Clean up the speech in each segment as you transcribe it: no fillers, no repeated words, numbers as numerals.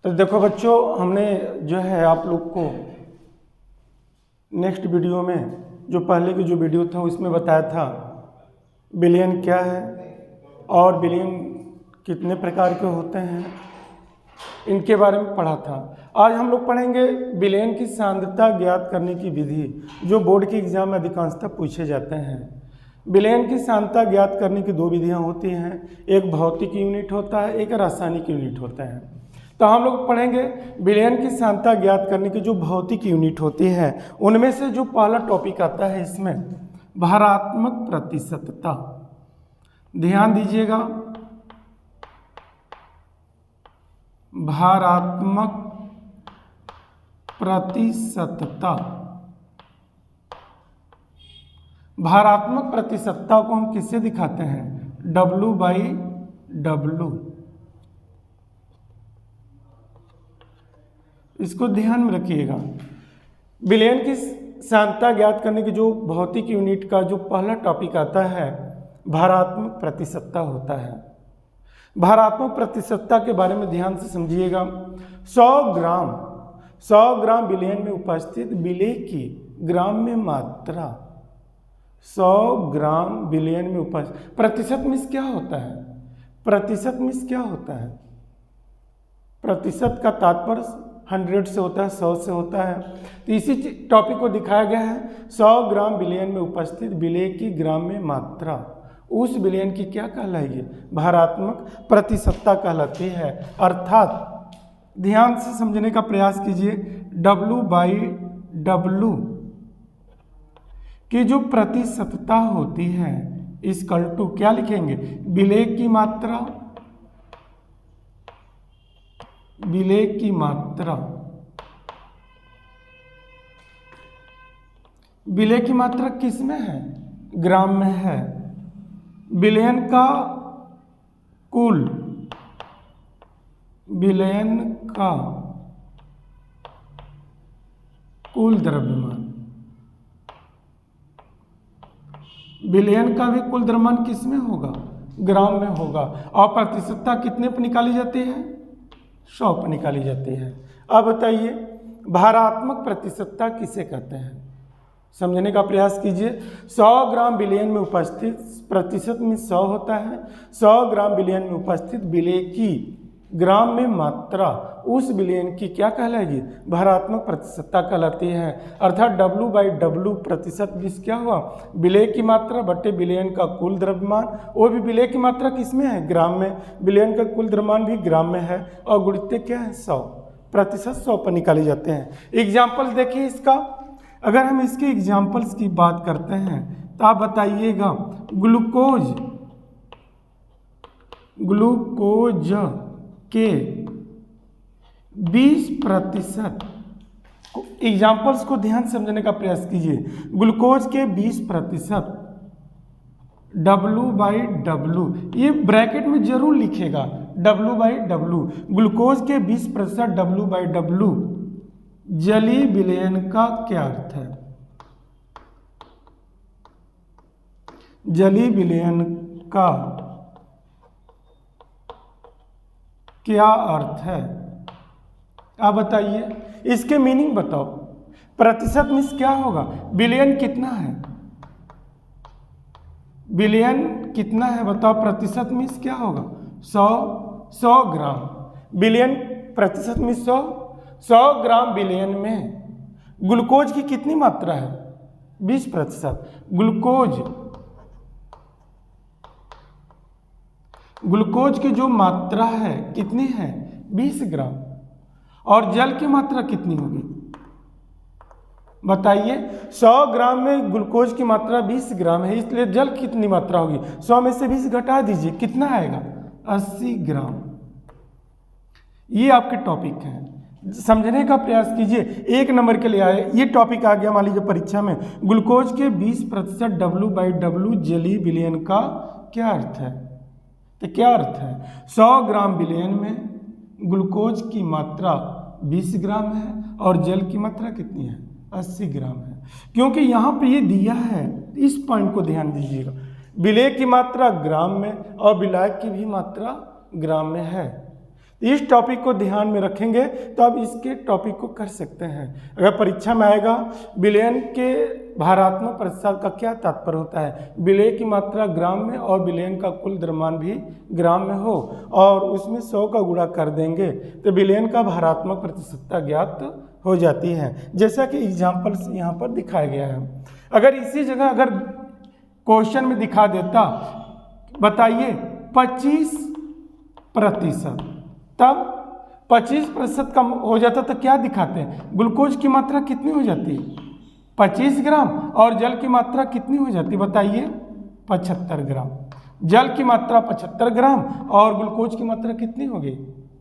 तो देखो बच्चों, हमने जो है आप लोग को नेक्स्ट वीडियो में जो पहले की जो वीडियो था उसमें बताया था बिलियन क्या है और बिलियन कितने प्रकार के होते हैं, इनके बारे में पढ़ा था। आज हम लोग पढ़ेंगे बिलियन की सांद्रता ज्ञात करने की विधि, जो बोर्ड के एग्जाम में अधिकांशतः पूछे जाते हैं। बिलियन की सांद्रता ज्ञात करने की दो विधियां होती हैं, एक भौतिक यूनिट होता है, एक रासायनिक यूनिट होता है। तो हम लोग पढ़ेंगे बिलियन की सांद्रता ज्ञात करने की जो भौतिक यूनिट होती है उनमें से जो पहला टॉपिक आता है इसमें भारात्मक प्रतिशतता। ध्यान दीजिएगा, भारात्मक प्रतिशतता। भारात्मक प्रतिशतता को हम किससे दिखाते हैं? W/W। इसको ध्यान में रखिएगा। बिलियन की सांद्रता ज्ञात करने की जो भौतिक यूनिट का जो पहला टॉपिक आता है भारात्मक प्रतिशतता होता है। भारात्मक प्रतिशतता के बारे में ध्यान से समझिएगा। 100 ग्राम बिलियन में उपस्थित विलेय की ग्राम में मात्रा। 100 ग्राम बिलियन में उपस्थित, प्रतिशत मीन्स क्या होता है? प्रतिशत मीन्स क्या होता है? प्रतिशत का तात्पर्य 100 से होता है, 100 से होता है। तो इसी टॉपिक को दिखाया गया है। 100 ग्राम बिलियन में उपस्थित विलेय की ग्राम में मात्रा उस विलियन की क्या कहलाएगी? भारात्मक प्रतिशतता कहलाती है। अर्थात ध्यान से समझने का प्रयास कीजिए। W/W की जो प्रतिशतता होती है इक्वल टू क्या लिखेंगे? विलेय की मात्रा, विलेय की मात्रा, विलेय की मात्रा किस में है? ग्राम में है। बिलियन का कुल, बिलियन का कुल द्रव्यमान, बिलियन का भी कुल द्रव्यमान किस में होगा? ग्राम में होगा। और प्रतिशतता कितने पर निकाली जाती है? 100 पर निकाली जाती है। अब बताइए भारात्मक प्रतिशतता किसे कहते हैं? समझने का प्रयास कीजिए। 100 ग्राम बिलियन में उपस्थित, प्रतिशत में 100 होता है। 100 ग्राम बिलियन में उपस्थित विलेय की ग्राम में मात्रा उस बिलियन की क्या कहलाएगी? भारात्मक प्रतिशतता कहलाती है। अर्थात W/W प्रतिशत बीस क्या हुआ? विलेय की मात्रा बटे बिलियन का कुल द्रव्यमान। वो भी विलेय की मात्रा किस में है? ग्राम में। बिलियन का कुल द्रव्यमान भी ग्राम में है और गुणित क्या है? 100। प्रतिशत 100 पर निकाले जाते हैं। एग्जाम्पल देखिए इसका। अगर हम इसके एग्जाम्पल्स की बात करते हैं तो आप बताइएगा ग्लूकोज के 20%, एग्जाम्पल्स को ध्यान समझने का प्रयास कीजिए। ग्लूकोज के 20% W/W, ये ब्रैकेट में जरूर लिखेगा W/W। ग्लूकोज के 20% W/W जलीय विलयन का क्या अर्थ है? जलीय विलयन का क्या अर्थ है? आप बताइए, इसके मीनिंग बताओ। प्रतिशत मीन्स क्या होगा? बिलियन कितना है? बिलियन कितना है बताओ? प्रतिशत मीन्स क्या होगा? 100 ग्राम। बिलियन प्रतिशत मीन्स 100 ग्राम बिलियन में ग्लूकोज की कितनी मात्रा है? 20%। ग्लूकोज की जो मात्रा है कितनी है? 20 ग्राम। और जल की मात्रा कितनी होगी बताइए? 100 ग्राम में ग्लूकोज की मात्रा 20 ग्राम है, इसलिए जल कितनी मात्रा होगी? 100 में से 20 घटा दीजिए, कितना आएगा? 80 ग्राम। ये आपके टॉपिक हैं, समझने का प्रयास कीजिए। 1 नंबर के लिए आए ये टॉपिक आ गया मान लीजिए परीक्षा में। ग्लूकोज के 20% W/W जलीय विलयन का क्या अर्थ है? तो क्या अर्थ है? 100 ग्राम विलयन में ग्लूकोज की मात्रा 20 ग्राम है और जल की मात्रा कितनी है? 80 ग्राम है। क्योंकि यहाँ पे ये दिया है, इस पॉइंट को ध्यान दीजिएगा। विलेय की मात्रा ग्राम में और विलायक की भी मात्रा ग्राम में है। इस टॉपिक को ध्यान में रखेंगे तो आप इसके टॉपिक को कर सकते हैं। अगर परीक्षा में आएगा विलयन के भारात्मक प्रतिशत का क्या तात्पर्य होता है, विलय की मात्रा ग्राम में और विलयन का कुल द्रव्यमान भी ग्राम में हो और उसमें 100 का गुणा कर देंगे तो विलयन का भारात्मक प्रतिशतता ज्ञात हो जाती है, जैसा कि एग्जाम्पल यहाँ पर दिखाया गया है। अगर इसी जगह अगर क्वेश्चन में दिखा देता, बताइए 25%, तब 25% कम हो जाता तो क्या दिखाते हैं, ग्लूकोज की मात्रा कितनी हो जाती है 25 ग्राम और जल की मात्रा कितनी हो जाती है, बताइए 75 ग्राम। जल की मात्रा 75 ग्राम और ग्लूकोज की मात्रा कितनी हो गई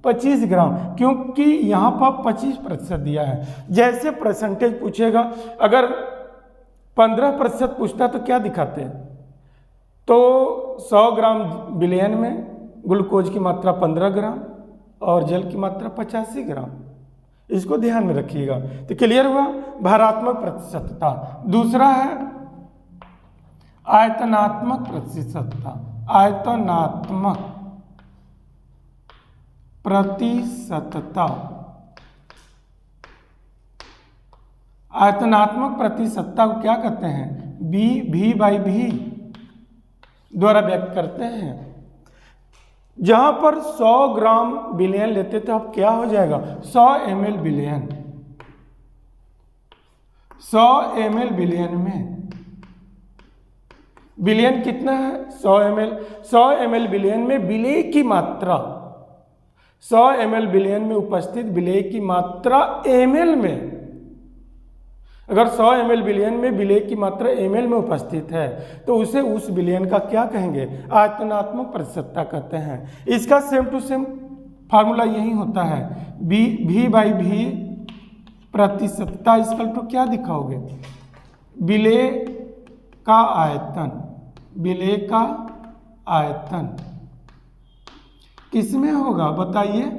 25 ग्राम, क्योंकि यहाँ पर 25% दिया है। जैसे परसेंटेज पूछेगा, अगर 15% पूछता तो क्या दिखाते हैं, तो 100 ग्राम विलयन में ग्लूकोज की मात्रा 15 ग्राम और जल की मात्रा 85 ग्राम। इसको ध्यान में रखिएगा। तो क्लियर हुआ भारात्मक प्रतिशतता। दूसरा है आयतनात्मक प्रतिशतता। आयतनात्मक प्रतिशतता, आयतनात्मक प्रतिशतता को क्या कहते हैं, V/V द्वारा व्यक्त करते हैं। जहां पर 100 ग्राम विलयन लेते तो अब क्या हो जाएगा 100 ml विलयन, 100 ml विलयन में विलयन कितना है 100 ml। 100 ml विलयन में विलेय की मात्रा, 100 ml विलयन में उपस्थित विलेय की मात्रा ml में, अगर 100 ml विलयन में विलेय की मात्रा ml में उपस्थित है तो उसे उस विलयन का क्या कहेंगे, आयतनात्मक प्रतिशतता कहते हैं। इसका सेम टू सेम फार्मूला यही होता है, V/V प्रतिशतता इक्वल टू क्या दिखाओगे, विलेय का आयतन, विलेय का आयतन किसमें होगा बताइए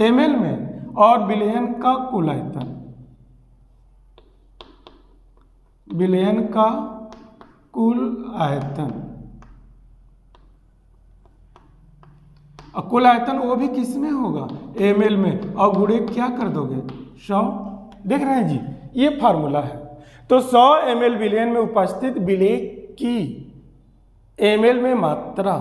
ml में, और विलयन का कुल आयतन, विलयन का कुल आयतन, और कुल आयतन वो भी किस में होगा ml में, और गुणे क्या कर दोगे 100। देख रहे हैं जी, ये फार्मूला है। तो 100 ml विलयन में उपस्थित विलेय की ml में मात्रा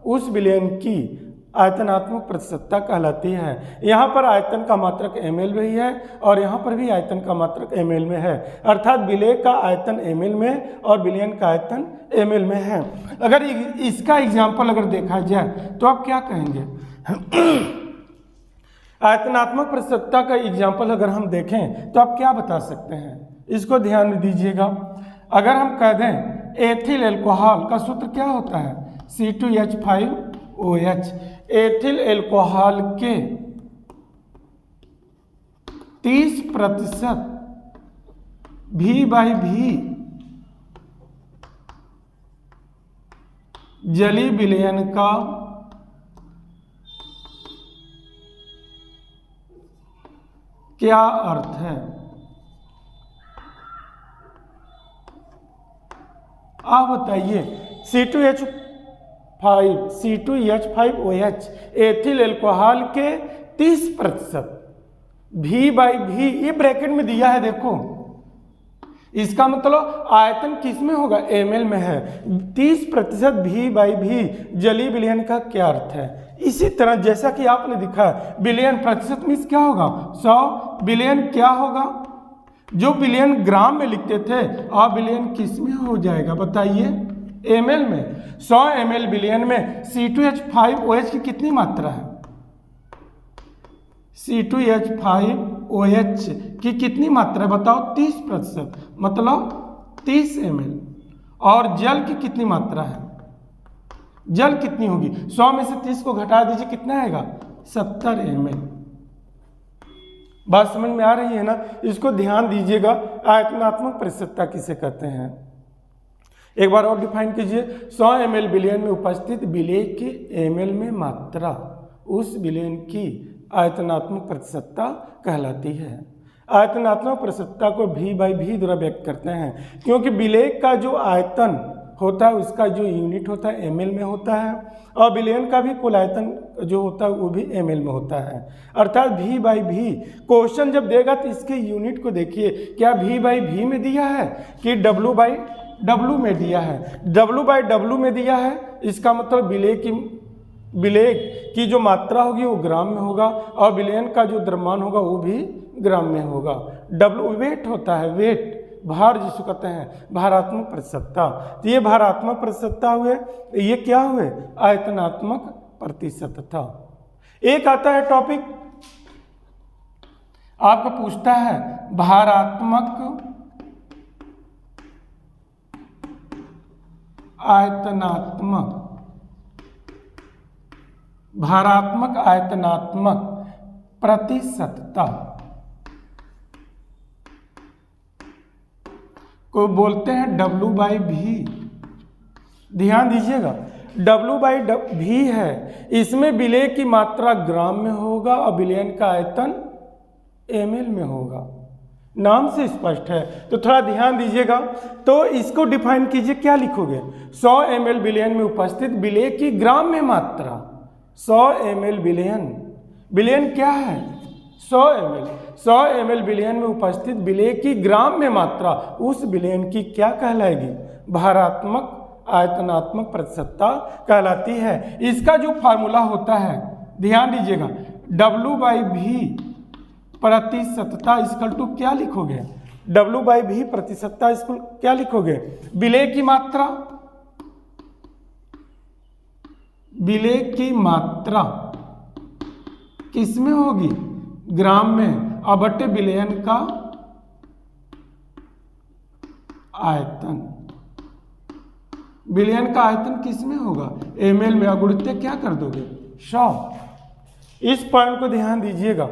उस विलयन की आयतनात्मक प्रतिशतता कहलाती है। यहाँ पर आयतन का मात्रक ml में ही है और यहाँ पर भी आयतन का मात्रक ml में है, अर्थात विलेय का आयतन ml में और विलयन का आयतन ml में है। अगर इसका एग्जाम्पल अगर देखा जाए तो आप क्या कहेंगे आयतनात्मक प्रतिशतता का एग्जाम्पल अगर हम देखें तो आप क्या बता सकते हैं, इसको ध्यान में दीजिएगा। अगर हम कह दें एथिल एल्कोहल का सूत्र क्या होता है C2H5OH, एथिल एल्कोहल के 30% V/V जलीय विलयन का क्या अर्थ है, आप बताइए। C2H5OH एथिल एल्कोहल के 30% V/V, ये ब्रैकेट में दिया है देखो, इसका मतलब आयतन किस में होगा ml में है। 30% V/V जलीय विलयन का क्या अर्थ है। इसी तरह जैसा कि आपने दिखा विलयन प्रतिशत में क्या होगा 100, विलयन क्या होगा, जो विलयन ग्राम में लिखते थे अब विलयन किस में हो जाएगा बताइए ml में। 100 ml विलयन में C2H5OH की कितनी मात्रा है, C2H5OH की कितनी मात्रा है बताओ 30%, मतलब 30 ml। और जल की कितनी मात्रा है, जल कितनी होगी 100 में से 30 को घटा दीजिए कितना आएगा 70 ml। बात समझ में आ रही है ना, इसको ध्यान दीजिएगा। आयतनात्मक प्रतिशतता किसे कहते हैं, एक बार और डिफाइन कीजिए। 100 ml विलयन में उपस्थित विलेय के ml में मात्रा उस विलयन की आयतनात्मक प्रतिशतता कहलाती है। आयतनात्मक प्रतिशतता को V/V द्वारा व्यक्त करते हैं, क्योंकि विलेय का जो आयतन होता है उसका जो यूनिट होता है ml में होता है, और बिलियन का भी कुल आयतन जो होता है वो भी ml में होता है। अर्थात v/v क्वेश्चन जब देगा तो इसके यूनिट को देखिए, क्या v/v में दिया है कि w/w में दिया है। w/w में दिया है, इसका मतलब विलेय की जो मात्रा होगी वो ग्राम में होगा, और बिलियन का जो द्रव्यमान होगा वो भी ग्राम में होगा। w वेट होता है, वेट भार जिसको कहते हैं, भारात्मक प्रतिशतता। तो ये भारात्मक प्रतिशतता हुए, ये क्या हुए, आयतनात्मक प्रतिशतता। एक आता है टॉपिक आपको पूछता है भारात्मक आयतनात्मक, भारात्मक आयतनात्मक प्रतिशतता को बोलते हैं w/v। ध्यान दीजिएगा, w/v है, इसमें विलेय की मात्रा ग्राम में होगा और विलयन का आयतन ml में होगा। नाम से स्पष्ट है, तो थोड़ा ध्यान दीजिएगा। तो इसको डिफाइन कीजिए, क्या लिखोगे, 100 ml विलयन में उपस्थित विलेय की ग्राम में मात्रा। 100 ml विलयन क्या है, 100 ml, 100 ml विलयन में उपस्थित विलेय की ग्राम में मात्रा उस विलयन की क्या कहलाएगी, भारात्मक आयतनात्मक प्रतिशतता कहलाती है। इसका जो फार्मूला होता है, ध्यान दीजिएगा, w/v प्रतिशतता इक्वल टू क्या लिखोगे, w/v प्रतिशतता इक्वल क्या लिखोगे, विलेय की मात्रा, विलेय की मात्रा किसमें होगी, ग्राम में, और बटे विलयन का आयतन, विलयन का आयतन किसमें होगा, ml में, अगुणित क्या कर दोगे, 100। इस पॉइंट को ध्यान दीजिएगा।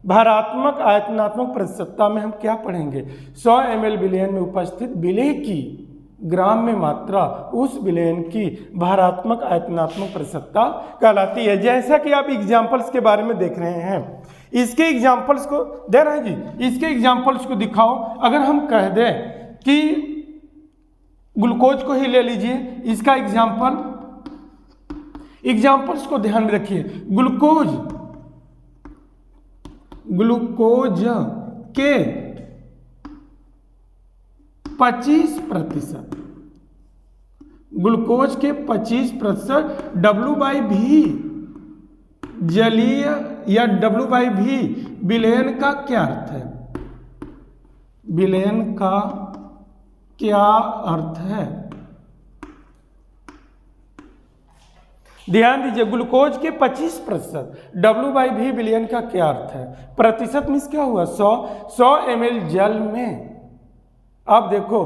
भारात्मक आयतनात्मक प्रतिशतता में हम क्या पढ़ेंगे, 100 ml विलयन में उपस्थित विलेय की ग्राम में मात्रा उस विलयन की भारात्मक आयतनात्मक प्रतिशतता कहलाती है। जैसा कि आप एग्जाम्पल्स के बारे में देख रहे हैं, इसके एग्जाम्पल्स को दे रहे हैं जी, इसके एग्जाम्पल्स को दिखाओ। अगर हम कह दें कि ग्लूकोज को ही ले लीजिए, इसका एग्जाम्पल्स को ध्यान में रखिए। ग्लूकोज के 25%, ग्लूकोज के 25% w/v जलीय या w/v विलयन का क्या अर्थ है, विलयन का क्या अर्थ है, ध्यान दीजिए। ग्लूकोज के 25% w/v विलयन का क्या अर्थ है, प्रतिशत मीन्स क्या हुआ, 100 ml जल में, अब देखो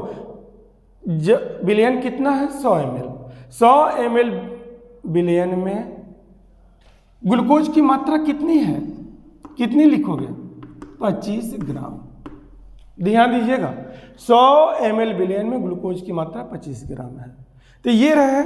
विलयन कितना है, 100 ml, 100 ml विलयन में ग्लूकोज की मात्रा कितनी है, कितनी लिखोगे, 25 ग्राम। ध्यान दीजिएगा, 100 ml विलयन में ग्लूकोज की मात्रा 25 ग्राम है। तो ये रहे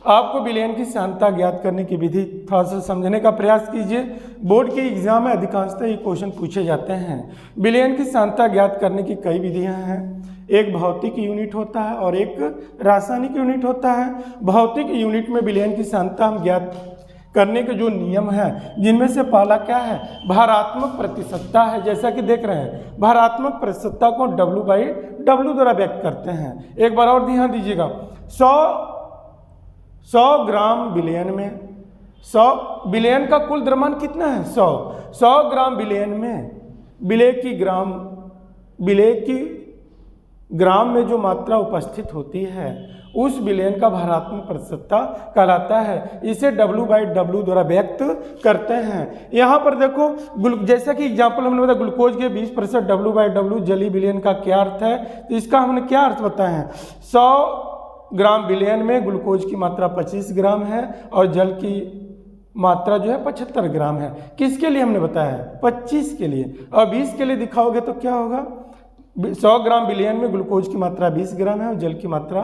आपको विलयन की सांद्रता ज्ञात करने की विधि, थोड़ा सा समझने का प्रयास कीजिए। बोर्ड के एग्जाम में अधिकांशतः ये क्वेश्चन पूछे जाते हैं। विलयन की सांद्रता ज्ञात करने की कई विधियां हैं, एक भौतिक यूनिट होता है और एक रासायनिक यूनिट होता है। भौतिक यूनिट में विलयन की सांद्रता हम ज्ञात करने के जो नियम है, जिनमें से पहला क्या है, भारात्मक प्रतिशतता है। जैसा कि देख रहे हैं, भारात्मक प्रतिशतता को w/w द्वारा व्यक्त करते हैं। एक बार और ध्यान दीजिएगा, 100 ग्राम विलयन में, 100 विलयन का कुल द्रव्यमान कितना है, 100 ग्राम विलयन में विलेय की ग्राम में जो मात्रा उपस्थित होती है उस विलयन का भारात्मक प्रतिशतता कहलाता है। इसे w/w द्वारा व्यक्त करते हैं। यहाँ पर देखो, जैसा कि एग्जाम्पल हमने बताया, ग्लूकोज के 20% w/w जलीय विलयन का क्या अर्थ है, तो इसका हमने क्या अर्थ बताया है, 100 ग्राम विलयन में ग्लूकोज की मात्रा 25 ग्राम है और जल की मात्रा जो है 75 ग्राम है। किसके लिए हमने बताया है, 25 के लिए, और 20 के लिए दिखाओगे तो क्या होगा, 100 ग्राम विलयन में ग्लूकोज की मात्रा 20 ग्राम है और जल की मात्रा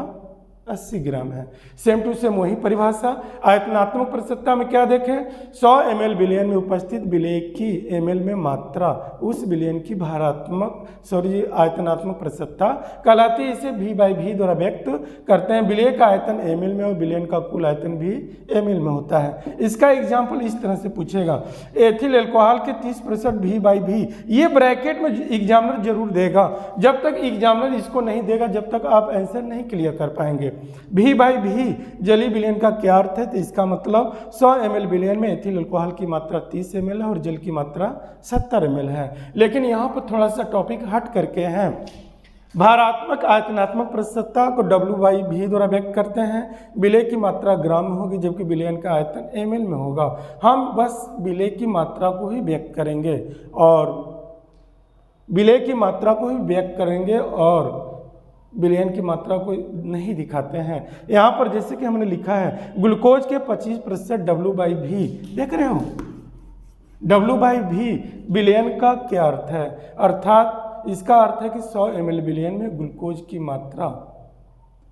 80 ग्राम है। सेम टू सेम वही परिभाषा। आयतनात्मक प्रसन्नता में क्या देखें, 100 ml विलयन में उपस्थित विलेय की ml में मात्रा उस विलयन की आयतनात्मक प्रसन्नता कहलाती है। इसे V/V द्वारा व्यक्त करते हैं। विलेय का आयतन ml में और विलयन का कुल आयतन भी ml में होता है। इसका एग्जाम्पल इस तरह से पूछेगा, एथिल एल्कोहल के 30% V/V। ये ब्रैकेट में एग्जामिनर जरूर देगा। जब तक एग्जामिनर इसको नहीं देगा जब तक आप आंसर नहीं क्लियर कर पाएंगे। V/V जलीय विलयन का क्या अर्थ है, तो इसका मतलब 100 ml विलयन में एथिल अल्कोहल की मात्रा 30 ml है और जल की मात्रा 70 ml है। लेकिन यहाँ पर थोड़ा सा टॉपिक हट करके हैं। भारात्मक आयतनात्मक प्रसन्नता को W/V द्वारा व्यक्त करते हैं। विलेय की मात्रा ग्राम में होगी जबकि विलयन का आयतन ml में होगा। हम बस विलेय की मात्रा को ही व्यक्त करेंगे और विलेय की मात्रा को ही व्यक्त करेंगे और विलयन की मात्रा को नहीं दिखाते हैं। यहाँ पर जैसे कि हमने लिखा है ग्लूकोज के 25% W/V, देख रहे हो W/V विलयन का क्या अर्थ है, अर्थात इसका अर्थ है कि 100 ml विलयन में ग्लूकोज की मात्रा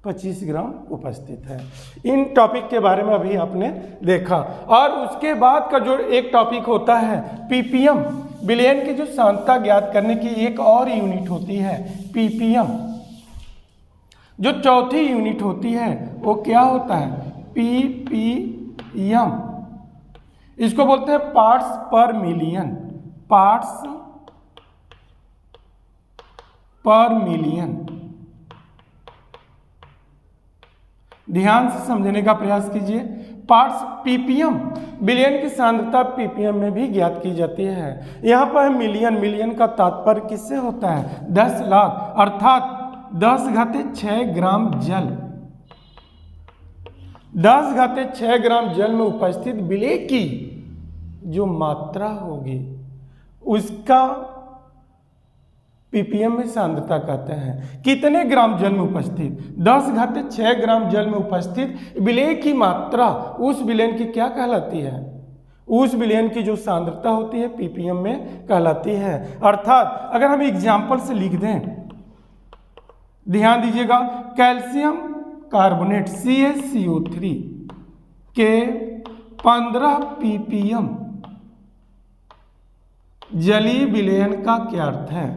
25 ग्राम उपस्थित है। इन टॉपिक के बारे में अभी आपने देखा। और उसके बाद का जो एक टॉपिक होता है ppm, विलयन की जो सांद्रता ज्ञात करने की एक और यूनिट होती है ppm। जो चौथी यूनिट होती है वो क्या होता है, ppm। इसको बोलते हैं पार्ट्स पर मिलियन, पार्ट्स पर मिलियन। ध्यान से समझने का प्रयास कीजिए। पार्ट्स ppm, विलयन की सांद्रता ppm में भी ज्ञात की जाती है। यहाँ पर मिलियन, मिलियन का तात्पर्य किससे होता है, 10 लाख, अर्थात 10⁻6 ग्राम जल, 10⁻6 ग्राम जल में उपस्थित विलेय की जो मात्रा होगी उसका ppm में सांद्रता कहते हैं। कितने ग्राम जल में उपस्थित, 10⁻6 ग्राम जल में उपस्थित विलेय की मात्रा उस विलयन की क्या कहलाती है, उस विलयन की जो सांद्रता होती है ppm में कहलाती है। अर्थात अगर हम एग्जाम्पल से लिख दें, ध्यान दीजिएगा, कैल्शियम कार्बोनेट CaCO3 के 15 ppm जलीय विलयन का क्या अर्थ है।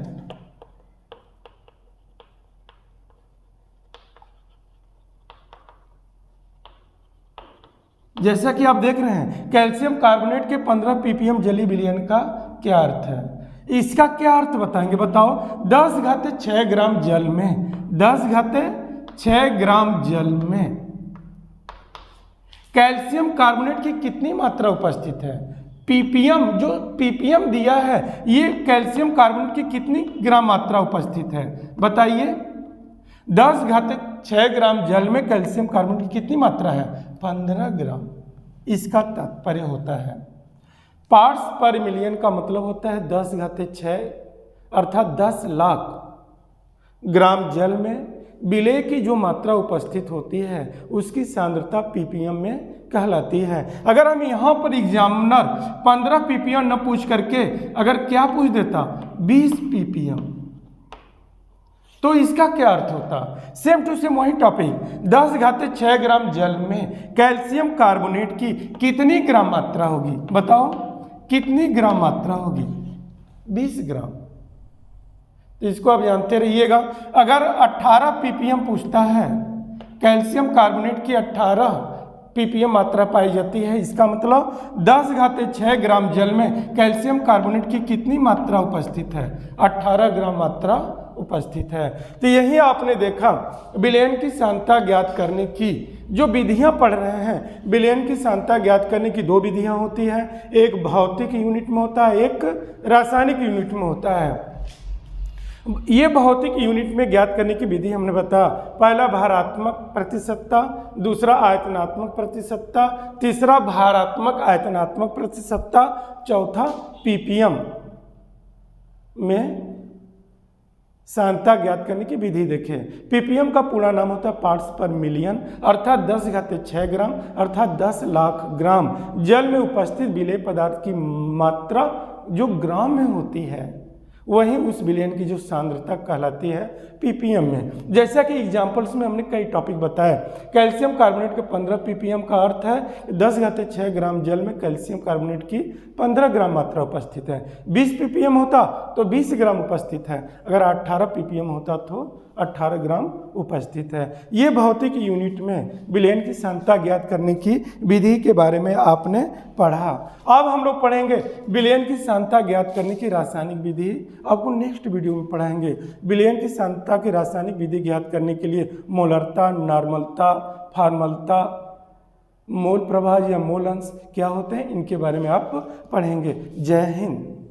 जैसा कि आप देख रहे हैं कैल्शियम कार्बोनेट के 15 ppm जलीय विलयन का क्या अर्थ है, इसका क्या अर्थ बताएंगे, बताओ। 10⁻6 ग्राम जल में, 10⁻6 ग्राम जल में कैल्शियम कार्बोनेट की कितनी मात्रा उपस्थित है, ppm, जो ppm दिया है ये कैल्शियम कार्बोनेट की कितनी ग्राम मात्रा उपस्थित है बताइए। 10⁻6 ग्राम जल में कैल्शियम कार्बोनेट की कितनी मात्रा है, 15 ग्राम। इसका तात्पर्य होता है पार्ट्स पर मिलियन का मतलब होता है 10⁻6 अर्थात 10 लाख ग्राम जल में विलेय की जो मात्रा उपस्थित होती है उसकी सांद्रता ppm में कहलाती है। अगर हम यहाँ पर एग्जामिनर 15 ppm न पूछ करके अगर क्या पूछ देता 20 ppm, तो इसका क्या अर्थ होता, सेम टू सेम वही टॉपिक। 10⁻6 ग्राम जल में कैल्शियम कार्बोनेट की कितनी ग्राम मात्रा होगी, बताओ कितनी ग्राम मात्रा होगी, 20 ग्राम। तो इसको आप जानते रहिएगा। अगर 18 ppm पूछता है, कैल्शियम कार्बोनेट की 18 ppm मात्रा पाई जाती है, इसका मतलब 10⁻6 ग्राम जल में कैल्शियम कार्बोनेट की कितनी मात्रा उपस्थित है, 18 ग्राम मात्रा उपस्थित है। तो यही आपने देखा विलयन की सांद्रता ज्ञात करने की जो विधियां पढ़ रहे हैं। विलयन की सांद्रता ज्ञात करने की 2 विधियां होती हैं, एक भौतिक यूनिट में होता है, एक रासायनिक यूनिट में होता है। ये भौतिक यूनिट में ज्ञात करने की विधि हमने बताया, पहला भारात्मक प्रतिशतता, दूसरा आयतनात्मक प्रतिशतता, तीसरा भारात्मक आयतनात्मक प्रतिशतता, चौथा ppm में सांद्रता ज्ञात करने की विधि देखें। ppm का पूरा नाम होता है पार्ट्स पर मिलियन, अर्थात 10⁻6 ग्राम अर्थात 10 लाख ग्राम जल में उपस्थित विलेय पदार्थ की मात्रा जो ग्राम में होती है वहीं उस विलयन की जो सांद्रता कहलाती है ppm में। जैसा कि एग्जाम्पल्स में हमने कई टॉपिक बताए, कैल्शियम कार्बोनेट के 15 ppm का अर्थ है 10⁻6 ग्राम जल में कैल्शियम कार्बोनेट की 15 ग्राम मात्रा उपस्थित है। 20 ppm होता तो 20 ग्राम उपस्थित है, अगर 18 ppm होता तो 18 ग्राम उपस्थित है। ये भौतिक यूनिट में विलयन की सांद्रता ज्ञात करने की विधि के बारे में आपने पढ़ा। अब हम लोग पढ़ेंगे विलयन की सांद्रता ज्ञात करने की रासायनिक विधि, आपको नेक्स्ट वीडियो में पढ़ाएंगे। विलयन की सांद्रता की रासायनिक विधि ज्ञात करने के लिए मोलरता, नॉर्मलता, फॉर्मलता, मोल प्रभाज या मोल अंश क्या होते हैं, इनके बारे में आप पढ़ेंगे। जय हिंद।